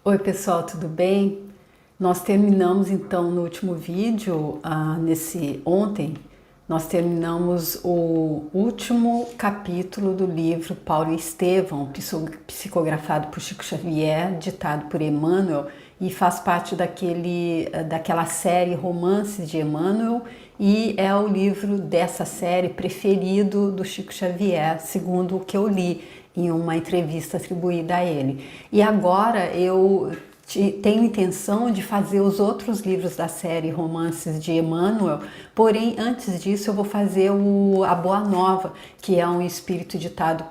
Oi pessoal, tudo bem? Nós terminamos então no último vídeo, ontem, nós terminamos o último capítulo do livro Paulo e Estevão, psicografado por Chico Xavier, ditado por Emmanuel, e faz parte daquela série Romances de Emmanuel, e é o livro dessa série preferido do Chico Xavier, segundo o que eu li em uma entrevista atribuída a ele. E agora eu tenho intenção de fazer os outros livros da série Romances de Emmanuel, porém antes disso eu vou fazer a Boa Nova, que é um espírito ditado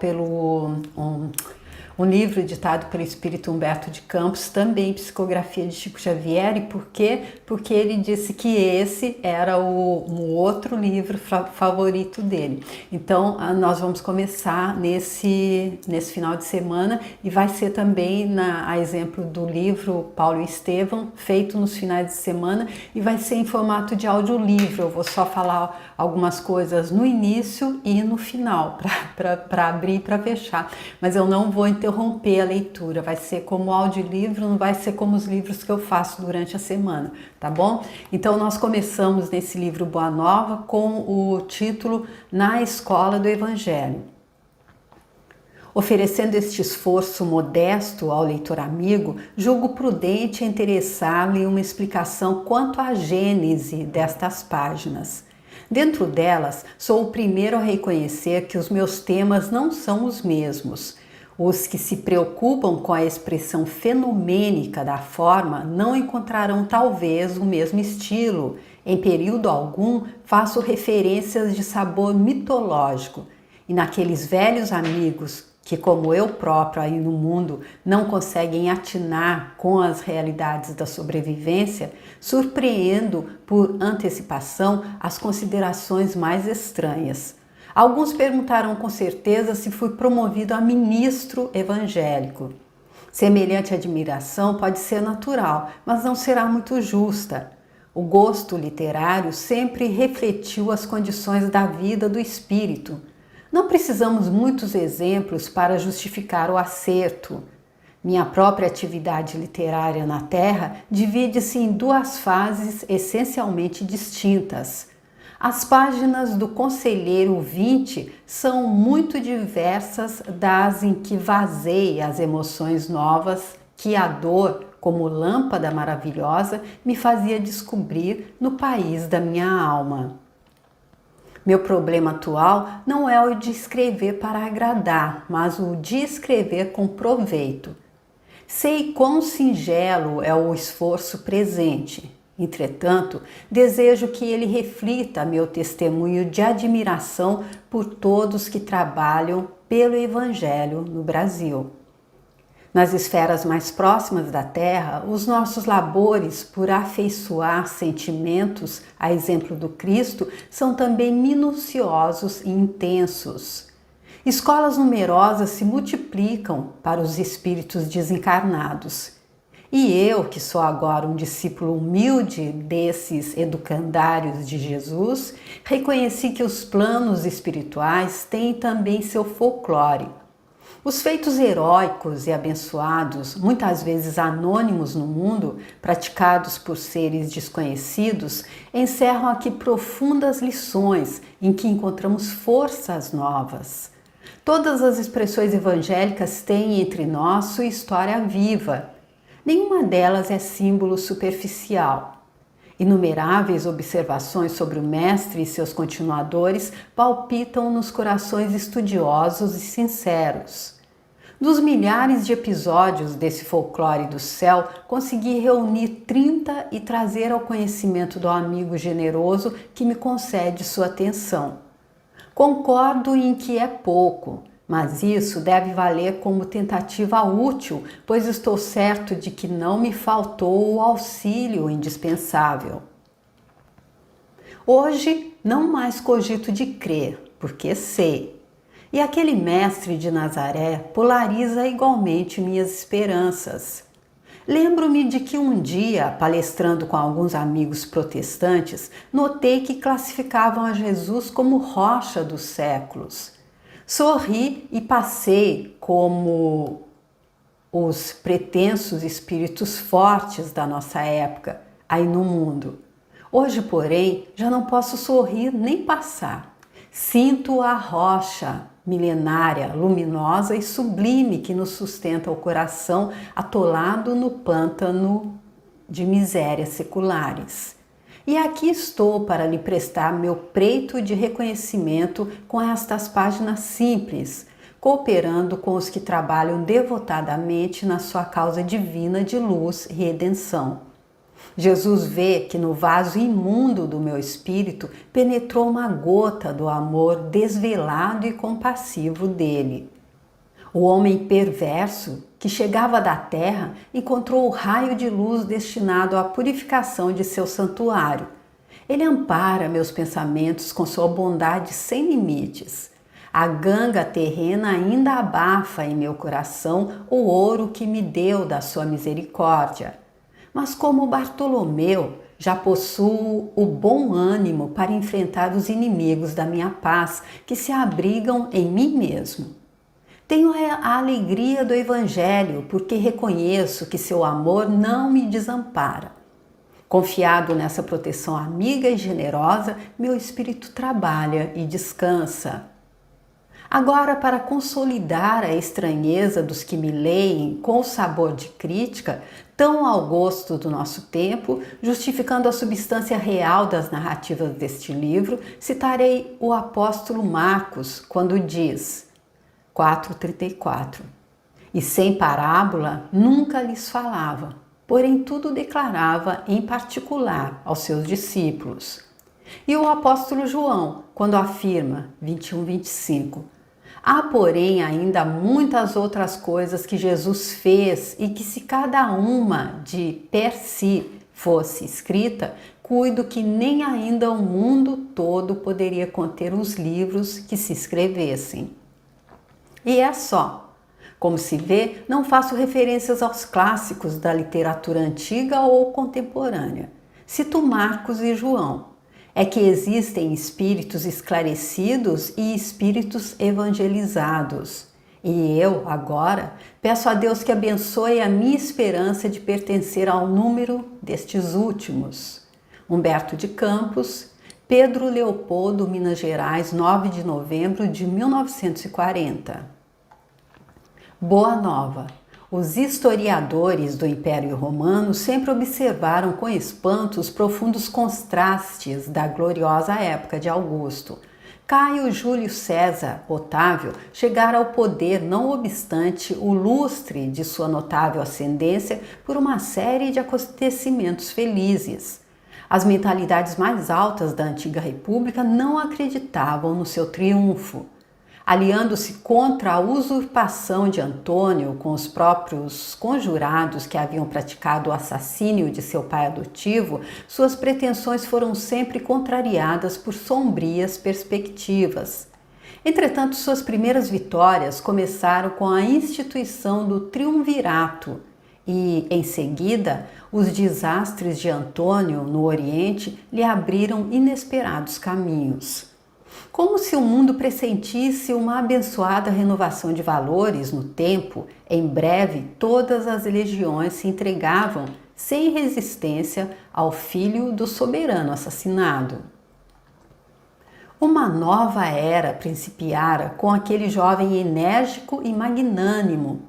um livro ditado pelo espírito Humberto de Campos, também psicografia de Chico Xavier. E por quê? Porque ele disse que esse era um outro livro favorito dele. Então nós vamos começar nesse final de semana, e vai ser também a exemplo do livro Paulo e Estevão, feito nos finais de semana, e vai ser em formato de audiolivro. Eu vou só falar algumas coisas no início e no final, para abrir e para fechar, mas eu não vou interromper a leitura, vai ser como audiolivro, não vai ser como os livros que eu faço durante a semana, tá bom? Então nós começamos nesse livro Boa Nova com o título Na Escola do Evangelho. Oferecendo este esforço modesto ao leitor amigo, julgo prudente interessar-lhe uma explicação quanto à gênese destas páginas. Dentro delas, sou o primeiro a reconhecer que os meus temas não são os mesmos. Os que se preocupam com a expressão fenomênica da forma não encontrarão talvez o mesmo estilo. Em período algum, faço referências de sabor mitológico. E naqueles velhos amigos que, como eu próprio aí no mundo, não conseguem atinar com as realidades da sobrevivência, surpreendo por antecipação as considerações mais estranhas. Alguns perguntarão com certeza se fui promovido a ministro evangélico. Semelhante admiração pode ser natural, mas não será muito justa. O gosto literário sempre refletiu as condições da vida do espírito. Não precisamos muitos exemplos para justificar o acerto. Minha própria atividade literária na Terra divide-se em duas fases essencialmente distintas. As páginas do Conselheiro 20 são muito diversas das em que vazei as emoções novas que a dor, como lâmpada maravilhosa, me fazia descobrir no país da minha alma. Meu problema atual não é o de escrever para agradar, mas o de escrever com proveito. Sei quão singelo é o esforço presente. Entretanto, desejo que ele reflita meu testemunho de admiração por todos que trabalham pelo Evangelho no Brasil. Nas esferas mais próximas da Terra, os nossos labores por afeiçoar sentimentos, a exemplo do Cristo, são também minuciosos e intensos. Escolas numerosas se multiplicam para os espíritos desencarnados. E eu, que sou agora um discípulo humilde desses educandários de Jesus, reconheci que os planos espirituais têm também seu folclore. Os feitos heróicos e abençoados, muitas vezes anônimos no mundo, praticados por seres desconhecidos, encerram aqui profundas lições em que encontramos forças novas. Todas as expressões evangélicas têm entre nós sua história viva. Nenhuma delas é símbolo superficial. Inumeráveis observações sobre o Mestre e seus continuadores palpitam nos corações estudiosos e sinceros. Dos milhares de episódios desse folclore do céu, consegui reunir 30 e trazer ao conhecimento do amigo generoso que me concede sua atenção. Concordo em que é pouco, mas isso deve valer como tentativa útil, pois estou certo de que não me faltou o auxílio indispensável. Hoje não mais cogito de crer, porque sei. E aquele mestre de Nazaré polariza igualmente minhas esperanças. Lembro-me de que um dia, palestrando com alguns amigos protestantes, notei que classificavam a Jesus como rocha dos séculos. Sorri e passei como os pretensos espíritos fortes da nossa época aí no mundo. Hoje, porém, já não posso sorrir nem passar. Sinto a rocha milenária, luminosa e sublime que nos sustenta o coração atolado no pântano de misérias seculares. E aqui estou para lhe prestar meu preito de reconhecimento com estas páginas simples, cooperando com os que trabalham devotadamente na sua causa divina de luz e redenção. Jesus vê que no vaso imundo do meu espírito penetrou uma gota do amor desvelado e compassivo dele. O homem perverso, que chegava da terra, encontrou o raio de luz destinado à purificação de seu santuário. Ele ampara meus pensamentos com sua bondade sem limites. A ganga terrena ainda abafa em meu coração o ouro que me deu da sua misericórdia. Mas como Bartolomeu, já possuo o bom ânimo para enfrentar os inimigos da minha paz que se abrigam em mim mesmo. Tenho a alegria do Evangelho porque reconheço que seu amor não me desampara. Confiado nessa proteção amiga e generosa, meu espírito trabalha e descansa. Agora, para consolidar a estranheza dos que me leem com o sabor de crítica, tão ao gosto do nosso tempo, justificando a substância real das narrativas deste livro, citarei o apóstolo Marcos, quando diz, 4,34, e sem parábola nunca lhes falava, porém tudo declarava em particular aos seus discípulos. E o apóstolo João, quando afirma, 21:25, há, porém, ainda muitas outras coisas que Jesus fez e que, se cada uma de per si fosse escrita, cuido que nem ainda o mundo todo poderia conter os livros que se escrevessem. E é só. Como se vê, não faço referências aos clássicos da literatura antiga ou contemporânea. Cito Marcos e João. É que existem espíritos esclarecidos e espíritos evangelizados. E eu, agora, peço a Deus que abençoe a minha esperança de pertencer ao número destes últimos. Humberto de Campos, Pedro Leopoldo, Minas Gerais, 9 de novembro de 1940. Boa nova! Os historiadores do Império Romano sempre observaram com espanto os profundos contrastes da gloriosa época de Augusto. Caio Júlio César Otávio chegara ao poder, não obstante o lustre de sua notável ascendência, por uma série de acontecimentos felizes. As mentalidades mais altas da antiga república não acreditavam no seu triunfo. Aliando-se contra a usurpação de Antônio com os próprios conjurados que haviam praticado o assassínio de seu pai adotivo, suas pretensões foram sempre contrariadas por sombrias perspectivas. Entretanto, suas primeiras vitórias começaram com a instituição do triunvirato e, em seguida, os desastres de Antônio no Oriente lhe abriram inesperados caminhos. Como se o mundo pressentisse uma abençoada renovação de valores no tempo, em breve todas as legiões se entregavam sem resistência ao filho do soberano assassinado. Uma nova era principiara com aquele jovem enérgico e magnânimo.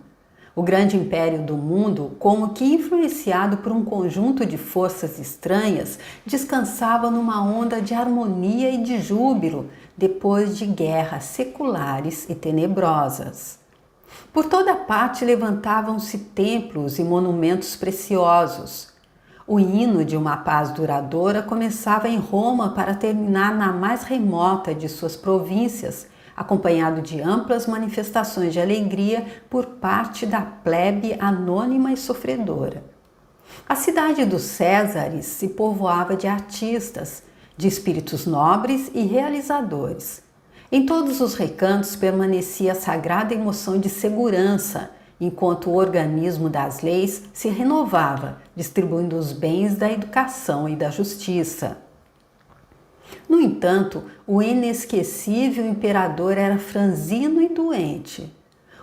O grande império do mundo, como que influenciado por um conjunto de forças estranhas, descansava numa onda de harmonia e de júbilo depois de guerras seculares e tenebrosas. Por toda parte levantavam-se templos e monumentos preciosos. O hino de uma paz duradoura começava em Roma para terminar na mais remota de suas províncias, acompanhado de amplas manifestações de alegria por parte da plebe anônima e sofredora. A cidade dos Césares se povoava de artistas, de espíritos nobres e realizadores. Em todos os recantos permanecia a sagrada emoção de segurança, enquanto o organismo das leis se renovava, distribuindo os bens da educação e da justiça. No entanto, o inesquecível imperador era franzino e doente.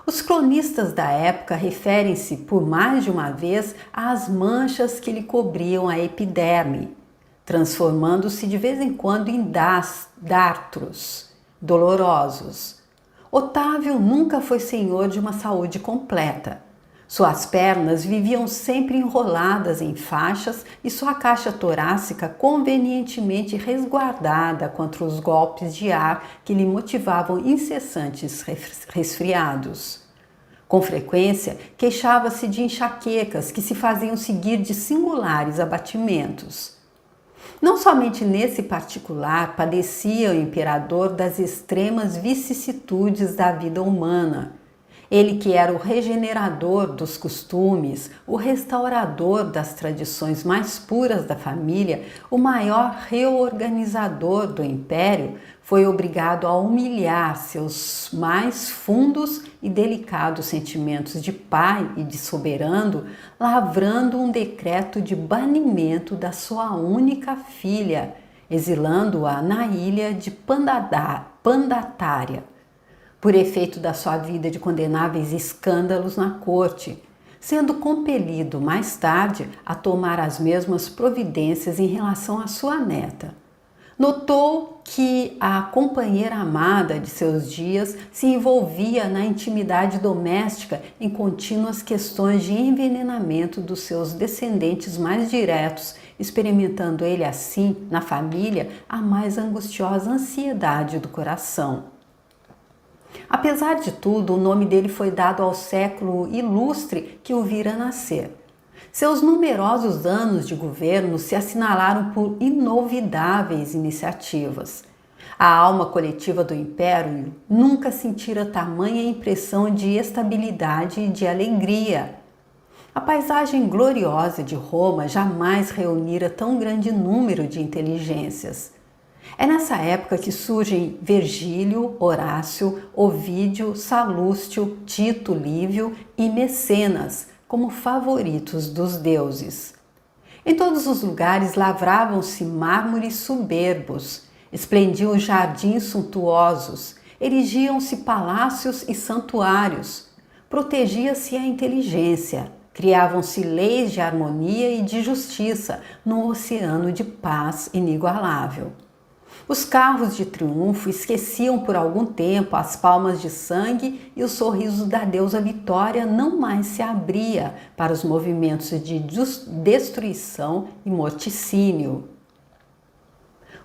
Os cronistas da época referem-se por mais de uma vez às manchas que lhe cobriam a epiderme, transformando-se de vez em quando em dartros dolorosos. Otávio nunca foi senhor de uma saúde completa. Suas pernas viviam sempre enroladas em faixas e sua caixa torácica convenientemente resguardada contra os golpes de ar que lhe motivavam incessantes resfriados. Com frequência, queixava-se de enxaquecas que se faziam seguir de singulares abatimentos. Não somente nesse particular padecia o imperador das extremas vicissitudes da vida humana. Ele que era o regenerador dos costumes, o restaurador das tradições mais puras da família, o maior reorganizador do império, foi obrigado a humilhar seus mais fundos e delicados sentimentos de pai e de soberano, lavrando um decreto de banimento da sua única filha, exilando-a na ilha de Pandatária, por efeito da sua vida de condenáveis escândalos na corte, sendo compelido mais tarde a tomar as mesmas providências em relação à sua neta. Notou que a companheira amada de seus dias se envolvia na intimidade doméstica em contínuas questões de envenenamento dos seus descendentes mais diretos, experimentando ele assim, na família, a mais angustiosa ansiedade do coração. Apesar de tudo, o nome dele foi dado ao século ilustre que o vira nascer. Seus numerosos anos de governo se assinalaram por inovidáveis iniciativas. A alma coletiva do Império nunca sentira tamanha impressão de estabilidade e de alegria. A paisagem gloriosa de Roma jamais reunira tão grande número de inteligências. É nessa época que surgem Virgílio, Horácio, Ovídio, Salústio, Tito Livio e Mecenas como favoritos dos deuses. Em todos os lugares lavravam-se mármores soberbos, esplendiam jardins suntuosos, erigiam-se palácios e santuários, protegia-se a inteligência, criavam-se leis de harmonia e de justiça num oceano de paz inigualável. Os carros de triunfo esqueciam por algum tempo as palmas de sangue e os sorrisos da deusa Vitória não mais se abria para os movimentos de destruição e morticínio.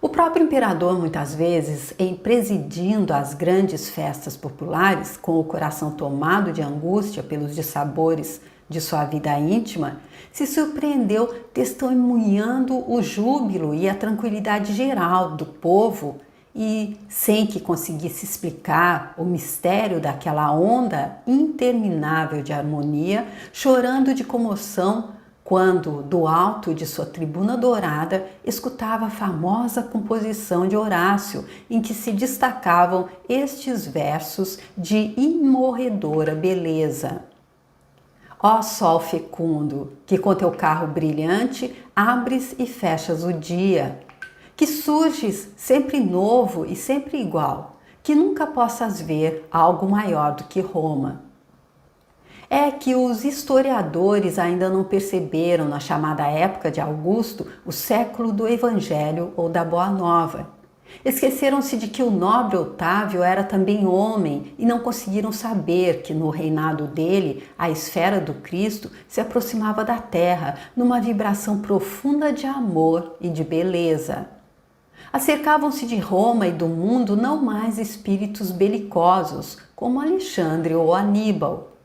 O próprio imperador, muitas vezes, em presidindo as grandes festas populares, com o coração tomado de angústia pelos dissabores de sua vida íntima, se surpreendeu testemunhando o júbilo e a tranquilidade geral do povo e, sem que conseguisse explicar o mistério daquela onda interminável de harmonia, chorando de comoção quando, do alto de sua tribuna dourada, escutava a famosa composição de Horácio, em que se destacavam estes versos de imorredora beleza. Ó sol fecundo, que com teu carro brilhante abres e fechas o dia, que surges sempre novo e sempre igual, que nunca possas ver algo maior do que Roma. É que os historiadores ainda não perceberam na chamada época de Augusto o século do Evangelho ou da Boa Nova. Esqueceram-se de que o nobre Otávio era também homem e não conseguiram saber que no reinado dele a esfera do Cristo se aproximava da terra numa vibração profunda de amor e de beleza. Acercavam-se de Roma e do mundo não mais espíritos belicosos, como Alexandre ou Aníbal,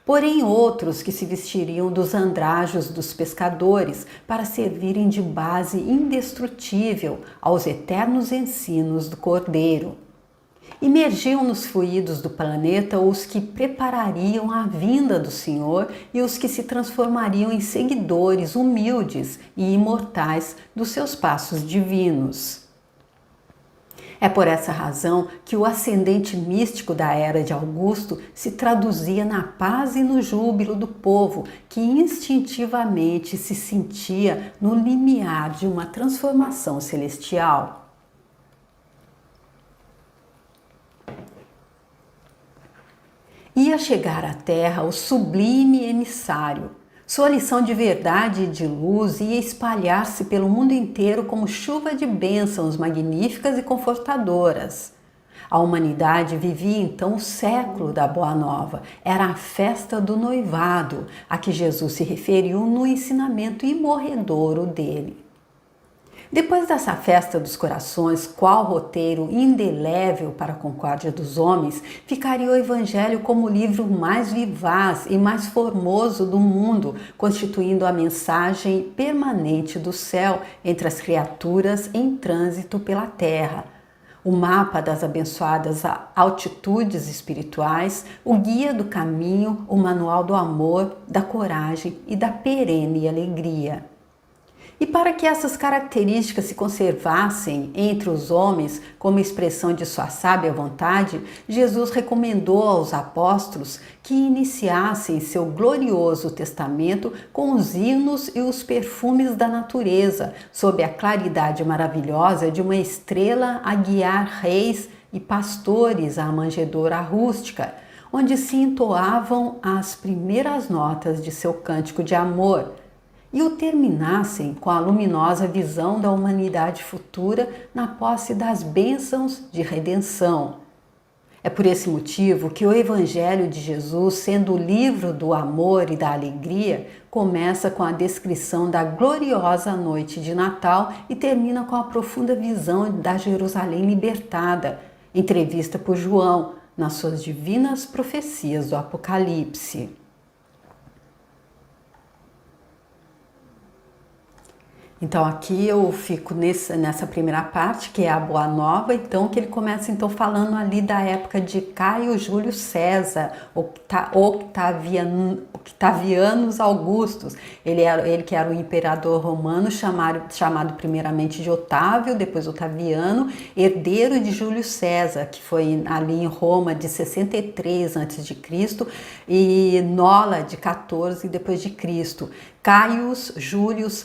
porém outros que se vestiriam dos andrajos dos pescadores para servirem de base indestrutível aos eternos ensinos do Cordeiro. Imergiam nos fluidos do planeta os que preparariam a vinda do Senhor e os que se transformariam em seguidores humildes e imortais dos seus passos divinos. É por essa razão que o ascendente místico da era de Augusto se traduzia na paz e no júbilo do povo, que instintivamente se sentia no limiar de uma transformação celestial. Ia chegar à Terra o sublime emissário. Sua lição de verdade e de luz ia espalhar-se pelo mundo inteiro como chuva de bênçãos magníficas e confortadoras. A humanidade vivia então o século da Boa Nova. Era a festa do noivado, a que Jesus se referiu no ensinamento imorredouro dele. Depois dessa festa dos corações, qual roteiro indelével para a concórdia dos homens, ficaria o Evangelho como o livro mais vivaz e mais formoso do mundo, constituindo a mensagem permanente do céu entre as criaturas em trânsito pela terra. O mapa das abençoadas altitudes espirituais, o guia do caminho, o manual do amor, da coragem e da perene alegria. E para que essas características se conservassem entre os homens como expressão de sua sábia vontade, Jesus recomendou aos apóstolos que iniciassem seu glorioso testamento com os hinos e os perfumes da natureza, sob a claridade maravilhosa de uma estrela a guiar reis e pastores à manjedoura rústica, onde se entoavam as primeiras notas de seu cântico de amor, e o terminassem com a luminosa visão da humanidade futura na posse das bênçãos de redenção. É por esse motivo que o Evangelho de Jesus, sendo o livro do amor e da alegria, começa com a descrição da gloriosa noite de Natal e termina com a profunda visão da Jerusalém libertada, entrevista por João nas suas divinas profecias do Apocalipse. Então aqui eu fico nessa primeira parte, que é a Boa Nova, então que ele começa então falando ali da época de Caio Júlio César, Octavianos Augustus. Ele que era o imperador romano, chamado primeiramente de Otávio, depois Otaviano, herdeiro de Júlio César, que foi ali em Roma de 63 a.C. e Nola de 14 depois de Cristo. Caius Július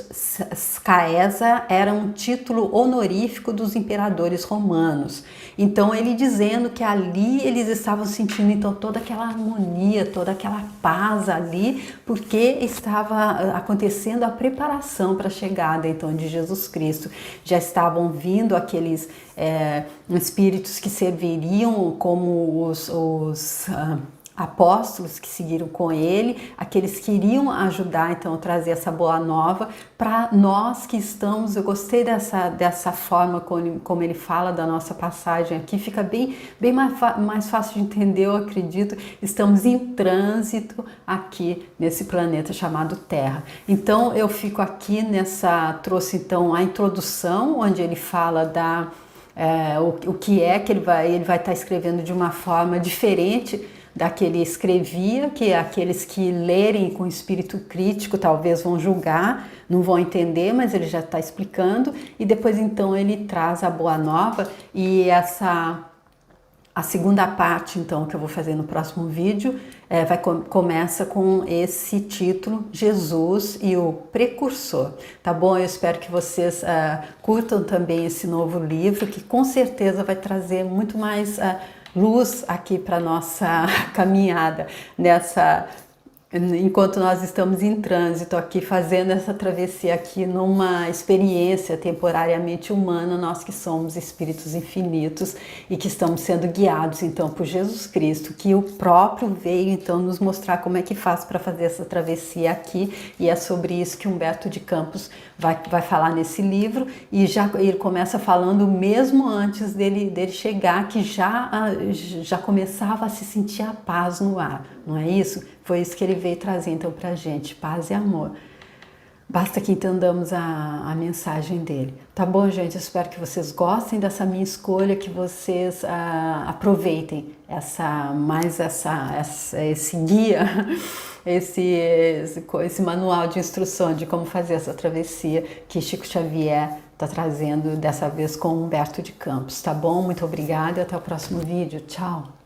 Caesar era um título honorífico dos imperadores romanos. Então ele dizendo que ali eles estavam sentindo então toda aquela harmonia, toda aquela paz ali, porque estava acontecendo a preparação para a chegada então de Jesus Cristo. Já estavam vindo aqueles espíritos que serviriam como os apóstolos que seguiram com ele, aqueles que iriam ajudar então a trazer essa boa nova para nós que estamos. Eu gostei dessa forma como ele fala da nossa passagem aqui, fica bem mais fácil de entender, eu acredito. Estamos em trânsito aqui nesse planeta chamado Terra. Então eu fico aqui trouxe então a introdução, onde ele fala o que é que ele vai estar escrevendo de uma forma diferente da que ele escrevia, que aqueles que lerem com espírito crítico talvez vão julgar, não vão entender, mas ele já está explicando. E depois então ele traz a Boa Nova, e a segunda parte então que eu vou fazer no próximo vídeo começa com esse título, Jesus e o Precursor, tá bom? Eu espero que vocês curtam também esse novo livro, que com certeza vai trazer muito mais luz aqui para nossa caminhada enquanto nós estamos em trânsito aqui, fazendo essa travessia aqui numa experiência temporariamente humana, nós que somos espíritos infinitos e que estamos sendo guiados então por Jesus Cristo, que o próprio veio então nos mostrar como é que faz para fazer essa travessia aqui, e é sobre isso que Humberto de Campos vai falar nesse livro. E ele começa falando mesmo antes dele chegar, que já começava a se sentir a paz no ar, não é isso? Foi isso que ele veio trazer então para a gente, paz e amor. Basta que entendamos a mensagem dele. Tá bom, gente? Eu espero que vocês gostem dessa minha escolha, que vocês aproveitem esse guia, esse manual de instrução de como fazer essa travessia que Chico Xavier está trazendo, dessa vez com Humberto de Campos. Tá bom? Muito obrigada e até o próximo vídeo. Tchau!